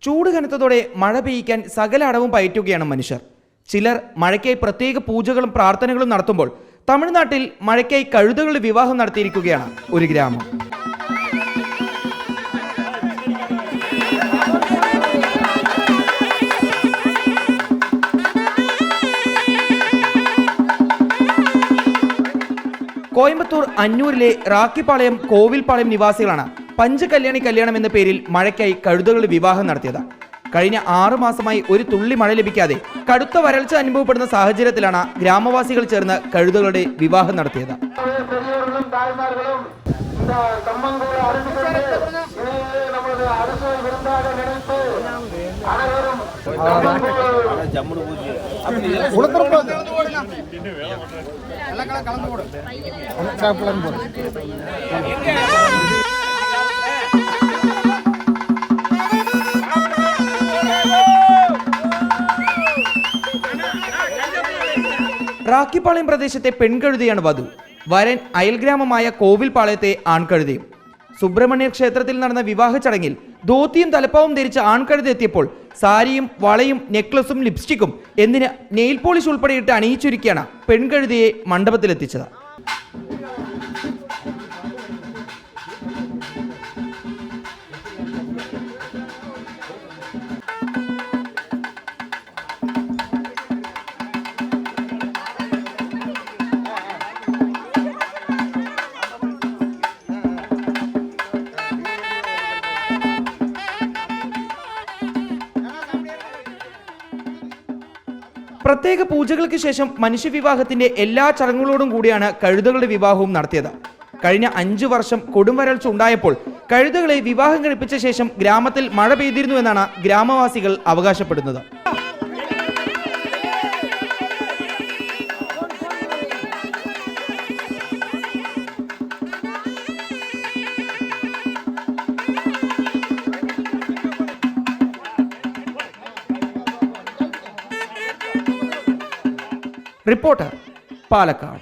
ചൂട് കനത്തതോടെ മഴ പെയ്യിക്കാൻ സകല അടവും പയറ്റുകയാണ് മനുഷ്യർ. ചിലർ മഴയ്ക്കായി പ്രത്യേക പൂജകളും പ്രാർത്ഥനകളും നടത്തുമ്പോൾ തമിഴ്നാട്ടിൽ മഴയ്ക്കായി കഴുതകളുടെ വിവാഹം നടത്തിയിരിക്കുകയാണ് ഒരു ഗ്രാമം. കോയമ്പത്തൂർ അന്നൂരിലെ റാക്കിപ്പാളയം കോവിൽപ്പാളയം നിവാസികളാണ് പഞ്ചകല്യാണി കല്യാണം എന്ന പേരിൽ മഴയ്ക്കായി കഴുതകളുടെ വിവാഹം നടത്തിയത്. കഴിഞ്ഞ 6 മാസമായി ഒരു തുള്ളി മഴ ലഭിക്കാതെ കടുത്ത വരൾച്ച അനുഭവപ്പെടുന്ന സാഹചര്യത്തിലാണ് ഗ്രാമവാസികൾ ചേർന്ന് കഴുതകളുടെ വിവാഹം നടത്തിയത്. റാക്കിപ്പാളയം പ്രദേശത്തെ പെൺകഴുതയാണ് വധു. വരൻ അയൽഗ്രാമമായ കോവിൽപ്പാളയത്തെ ആൺകഴുതയും. സുബ്രഹ്മണ്യ ക്ഷേത്രത്തിൽ നടന്ന വിവാഹ ചടങ്ങിൽ ധോത്തിയും തലപ്പാവും ധരിച്ച ആൺകഴുത എത്തിയപ്പോൾ സാരിയും വളയും നെക്ലസും ലിപ്സ്റ്റിക്കും എന്തിന് നെയിൽ പോളിഷ് ഉൾപ്പെടെയിട്ട് അണിയിച്ചൊരുക്കിയാണ് പെൺകഴുതയെ മണ്ഡപത്തിലെത്തിച്ചത്. പ്രത്യേക പൂജകൾക്ക് ശേഷം മനുഷ്യവിവാഹത്തിന്റെ എല്ലാ ചടങ്ങുകളോടും കൂടിയാണ് കഴുതകളുടെ വിവാഹവും നടത്തിയത്. കഴിഞ്ഞ 5 വർഷം കൊടും വരൾച്ച ഉണ്ടായപ്പോൾ കഴുതകളെ വിവാഹം കഴിപ്പിച്ച ശേഷം ഗ്രാമത്തിൽ മഴ പെയ്തിരുന്നുവെന്നാണ് ഗ്രാമവാസികൾ അവകാശപ്പെടുന്നത്. റിപ്പോർട്ടർ പാലക്കാട്.